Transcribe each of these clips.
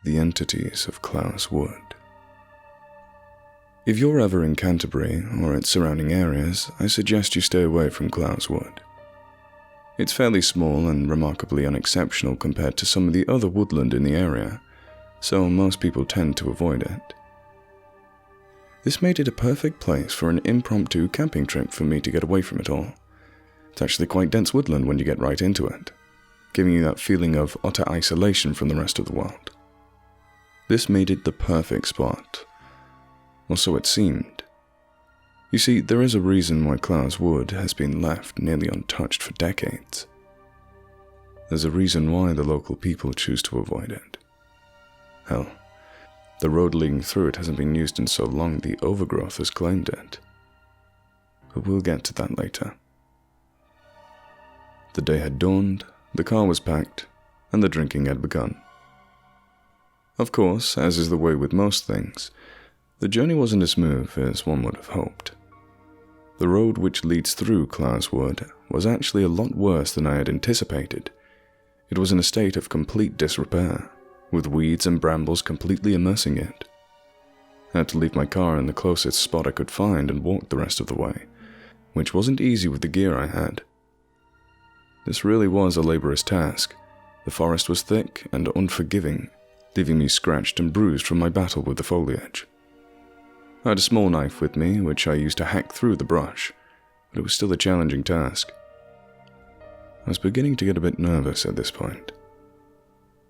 the entities of Clowes Wood. If you're ever in Canterbury or its surrounding areas, I suggest you stay away from Clowes Wood. It's fairly small and remarkably unexceptional compared to some of the other woodland in the area, so most people tend to avoid it. This made it a perfect place for an impromptu camping trip for me to get away from it all. It's actually quite dense woodland when you get right into it, giving you that feeling of utter isolation from the rest of the world. This made it the perfect spot, or so it seemed. You see, there is a reason why Clowes Wood has been left nearly untouched for decades. There's a reason why the local people choose to avoid it. Hell, the road leading through it hasn't been used in so long the overgrowth has claimed it. But we'll get to that later. The day had dawned, the car was packed, and the drinking had begun. Of course, as is the way with most things, the journey wasn't as smooth as one would have hoped. The road which leads through Clowes Wood was actually a lot worse than I had anticipated. It was in a state of complete disrepair, with weeds and brambles completely immersing it. I had to leave my car in the closest spot I could find and walk the rest of the way, which wasn't easy with the gear I had. This really was a laborious task. The forest was thick and unforgiving, leaving me scratched and bruised from my battle with the foliage. I had a small knife with me, which I used to hack through the brush, but it was still a challenging task. I was beginning to get a bit nervous at this point.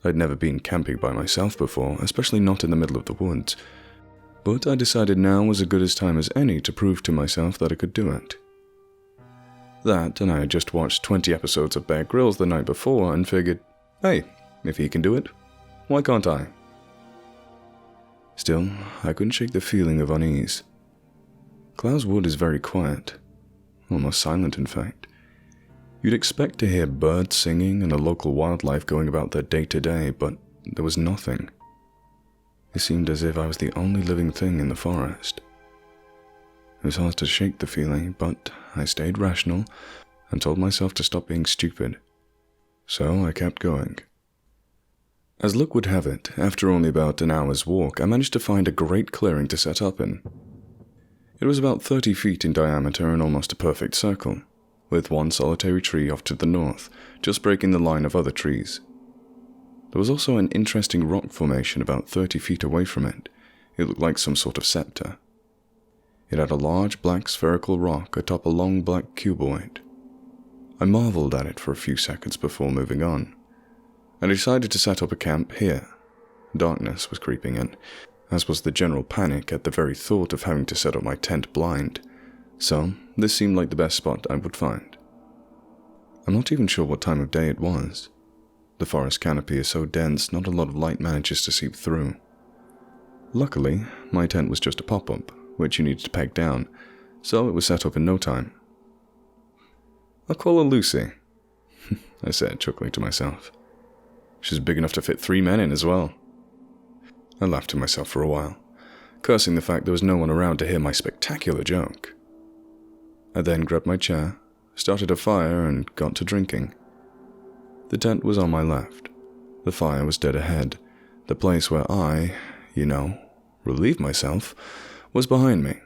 I'd never been camping by myself before, especially not in the middle of the woods, but I decided now was as good a time as any to prove to myself that I could do it. That, and I had just watched 20 episodes of Bear Grylls the night before and figured, hey, if he can do it, why can't I? Still, I couldn't shake the feeling of unease. Clowes Wood is very quiet, almost silent in fact. You'd expect to hear birds singing and a local wildlife going about their day-to-day, but there was nothing. It seemed as if I was the only living thing in the forest. It was hard to shake the feeling, but I stayed rational and told myself to stop being stupid. So I kept going. As luck would have it, after only about an hour's walk, I managed to find a great clearing to set up in. It was about 30 feet in diameter and almost a perfect circle, with one solitary tree off to the north, just breaking the line of other trees. There was also an interesting rock formation about 30 feet away from it. It looked like some sort of scepter. It had a large black spherical rock atop a long black cuboid. I marveled at it for a few seconds before moving on. I decided to set up a camp here. Darkness was creeping in, as was the general panic at the very thought of having to set up my tent blind, so this seemed like the best spot I would find. I'm not even sure what time of day it was. The forest canopy is so dense, not a lot of light manages to seep through. Luckily, my tent was just a pop-up, which you needed to peg down, so it was set up in no time. I'll call her Lucy, I said, chuckling to myself. She's big enough to fit 3 men in as well. I laughed to myself for a while, cursing the fact there was no one around to hear my spectacular joke. I then grabbed my chair, started a fire, and got to drinking. The tent was on my left. The fire was dead ahead. The place where I, relieved myself, was behind me.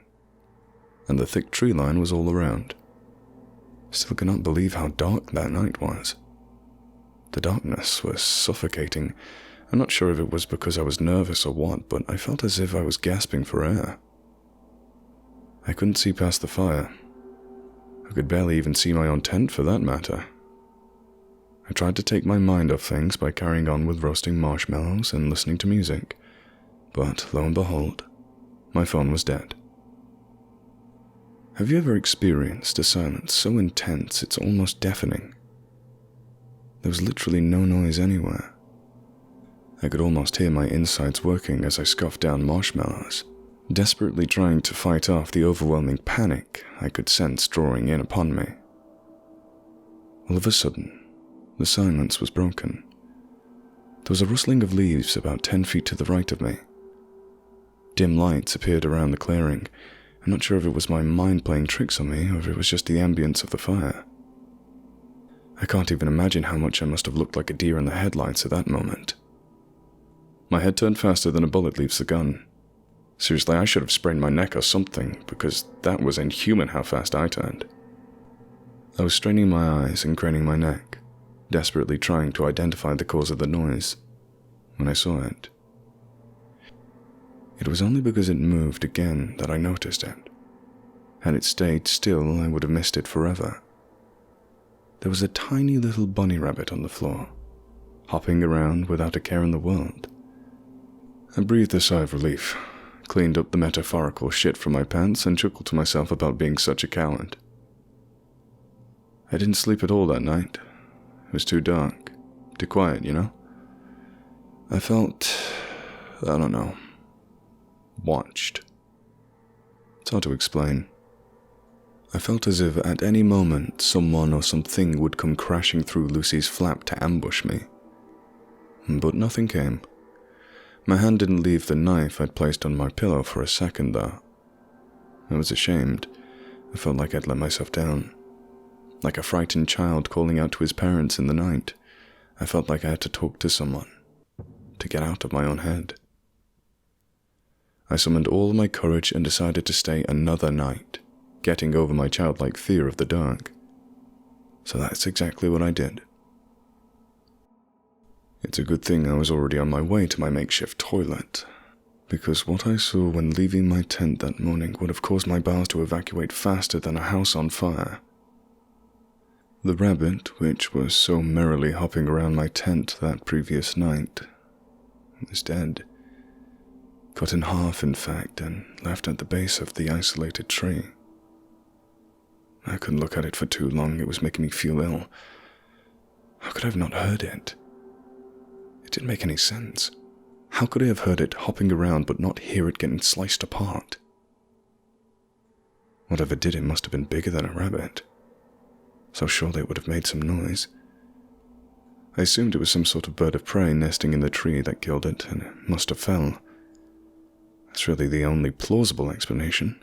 And the thick tree line was all around. Still cannot believe how dark that night was. The darkness was suffocating. I'm not sure if it was because I was nervous or what, but I felt as if I was gasping for air. I couldn't see past the fire. I could barely even see my own tent for that matter. I tried to take my mind off things by carrying on with roasting marshmallows and listening to music, but lo and behold, my phone was dead. Have you ever experienced a silence so intense it's almost deafening? There was literally no noise anywhere. I could almost hear my insides working as I scoffed down marshmallows, desperately trying to fight off the overwhelming panic I could sense drawing in upon me. All of a sudden, the silence was broken. There was a rustling of leaves about 10 feet to the right of me. Dim lights appeared around the clearing. I'm not sure if it was my mind playing tricks on me or if it was just the ambience of the fire. I can't even imagine how much I must have looked like a deer in the headlights at that moment. My head turned faster than a bullet leaves the gun. Seriously, I should have sprained my neck or something, because that was inhuman how fast I turned. I was straining my eyes and craning my neck, desperately trying to identify the cause of the noise, when I saw it. It was only because it moved again that I noticed it. Had it stayed still, I would have missed it forever. There was a tiny little bunny rabbit on the floor, hopping around without a care in the world. I breathed a sigh of relief, cleaned up the metaphorical shit from my pants, and chuckled to myself about being such a coward. I didn't sleep at all that night. It was too dark, too quiet, you know? I felt, I don't know, watched. It's hard to explain. I felt as if at any moment someone or something would come crashing through Lucy's flap to ambush me. But nothing came. My hand didn't leave the knife I'd placed on my pillow for a second, though. I was ashamed. I felt like I'd let myself down. Like a frightened child calling out to his parents in the night. I felt like I had to talk to someone, to get out of my own head. I summoned all my courage and decided to stay another night, getting over my childlike fear of the dark. So that's exactly what I did. It's a good thing I was already on my way to my makeshift toilet, because what I saw when leaving my tent that morning would have caused my bowels to evacuate faster than a house on fire. The rabbit, which was so merrily hopping around my tent that previous night, was dead. Cut in half, in fact, and left at the base of the isolated tree. I couldn't look at it for too long. It was making me feel ill. How could I have not heard it? It didn't make any sense. How could I have heard it hopping around but not hear it getting sliced apart? Whatever did it must have been bigger than a rabbit, so surely it would have made some noise. I assumed it was some sort of bird of prey nesting in the tree that killed it, and it must have fell. That's really the only plausible explanation.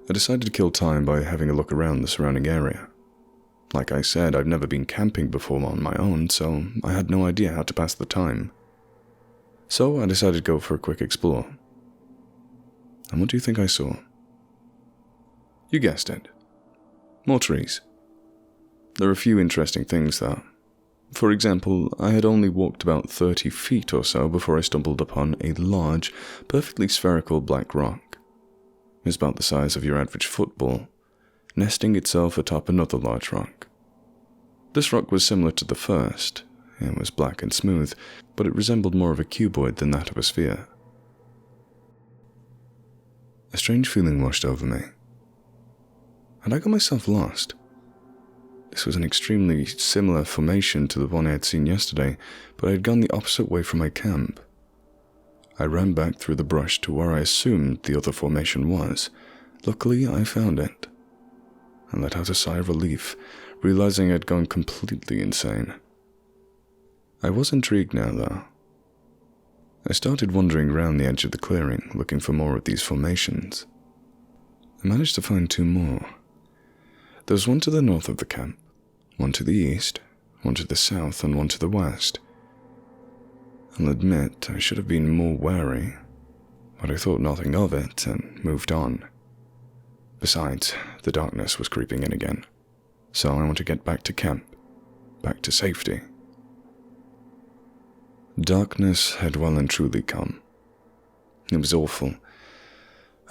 I decided to kill time by having a look around the surrounding area. Like I said, I've never been camping before on my own, so I had no idea how to pass the time. So I decided to go for a quick explore. And what do you think I saw? You guessed it. More trees. There are a few interesting things though. For example, I had only walked about 30 feet or so before I stumbled upon a large, perfectly spherical black rock. It was about the size of your average football, nesting itself atop another large rock. This rock was similar to the first. It was black and smooth, but it resembled more of a cuboid than that of a sphere. A strange feeling washed over me. Had I got myself lost? This was an extremely similar formation to the one I had seen yesterday, but I had gone the opposite way from my camp. I ran back through the brush to where I assumed the other formation was. Luckily, I found it. I let out a sigh of relief, realizing I'd gone completely insane. I was intrigued now, though. I started wandering around the edge of the clearing, looking for more of these formations. I managed to find 2 more. There was one to the north of the camp, one to the east, one to the south, and one to the west. I'll admit I should have been more wary, but I thought nothing of it and moved on. Besides, the darkness was creeping in again, so I want to get back to camp, back to safety. Darkness had well and truly come. It was awful.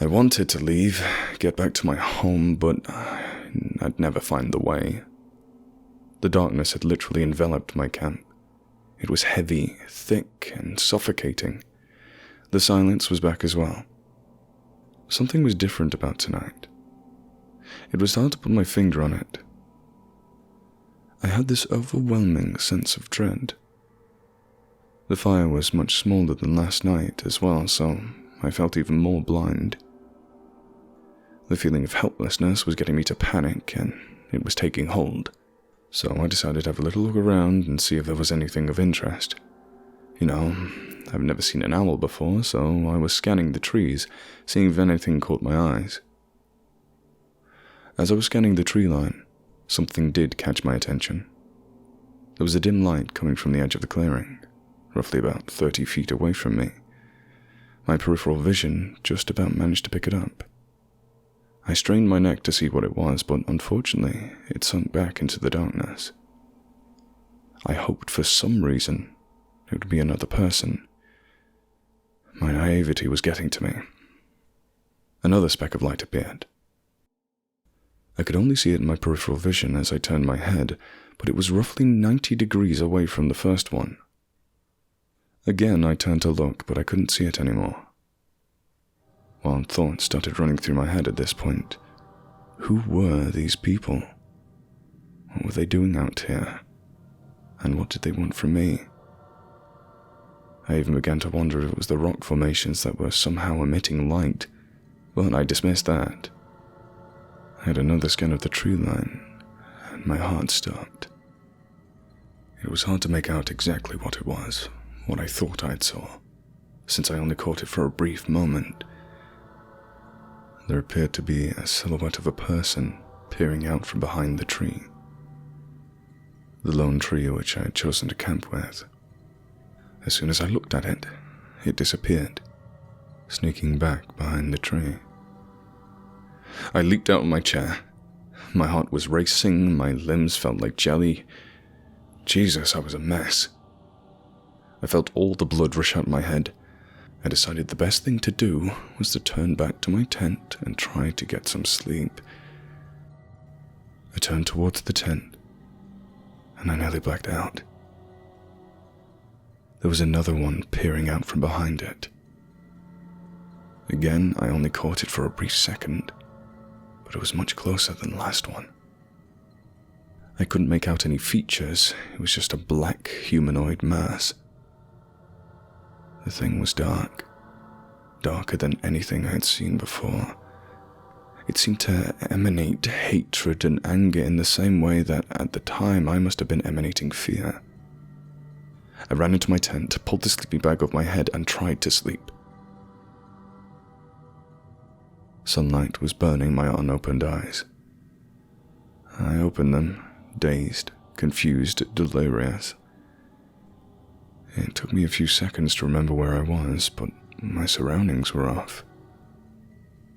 I wanted to leave, get back to my home, but I'd never find the way. The darkness had literally enveloped my camp. It was heavy, thick, and suffocating. The silence was back as well. Something was different about tonight. It was hard to put my finger on it. I had this overwhelming sense of dread. The fire was much smaller than last night as well, so I felt even more blind. The feeling of helplessness was getting me to panic, and it was taking hold. So I decided to have a little look around and see if there was anything of interest. You know, I've never seen an owl before, so I was scanning the trees, seeing if anything caught my eyes. As I was scanning the tree line, something did catch my attention. There was a dim light coming from the edge of the clearing. roughly about 30 feet away from me. My peripheral vision just about managed to pick it up. I strained my neck to see what it was, but unfortunately, it sunk back into the darkness. I hoped for some reason it would be another person. My naivety was getting to me. Another speck of light appeared. I could only see it in my peripheral vision as I turned my head, but it was roughly 90 degrees away from the first one. Again, I turned to look, but I couldn't see it anymore. Wild thoughts started running through my head at this point. Who were these people? What were they doing out here? And what did they want from me? I even began to wonder if it was the rock formations that were somehow emitting light, but I dismissed that. I had another scan of the tree line, and my heart stopped. It was hard to make out exactly what it was, what I thought I saw, since I only caught it for a brief moment. There appeared to be a silhouette of a person peering out from behind the tree. The lone tree which I had chosen to camp with. As soon as I looked at it, it disappeared, sneaking back behind the tree. I leaped out of my chair. My heart was racing, my limbs felt like jelly. Jesus, I was a mess. I felt all the blood rush out my head. I decided the best thing to do was to turn back to my tent and try to get some sleep. I turned towards the tent, and I nearly blacked out. There was another one peering out from behind it. Again, I only caught it for a brief second, but it was much closer than the last one. I couldn't make out any features, it was just a black humanoid mass. The thing was dark, darker than anything I had seen before. It seemed to emanate hatred and anger in the same way that at the time I must have been emanating fear. I ran into my tent, pulled the sleeping bag over my head, and tried to sleep. Sunlight was burning my unopened eyes. I opened them, dazed, confused, delirious. It took me a few seconds to remember where I was, but my surroundings were off.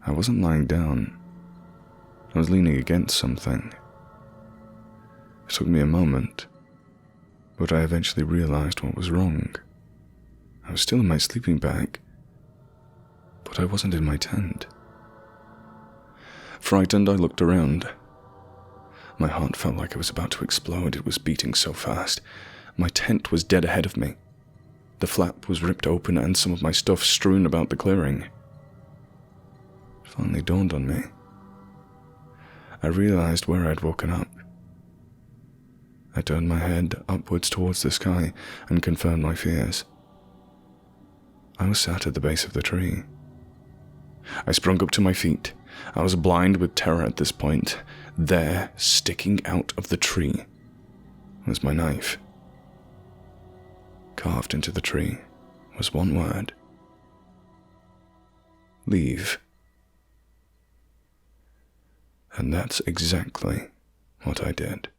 I wasn't lying down. I was leaning against something. It took me a moment, but I eventually realized what was wrong. I was still in my sleeping bag, but I wasn't in my tent. Frightened, I looked around. My heart felt like it was about to explode. It was beating so fast. My tent was dead ahead of me. The flap was ripped open and some of my stuff strewn about the clearing. It finally dawned on me. I realized where I'd woken up. I turned my head upwards towards the sky and confirmed my fears. I was sat at the base of the tree. I sprung up to my feet. I was blind with terror at this point. There, sticking out of the tree, was my knife. Carved into the tree was one word: leave. And that's exactly what I did.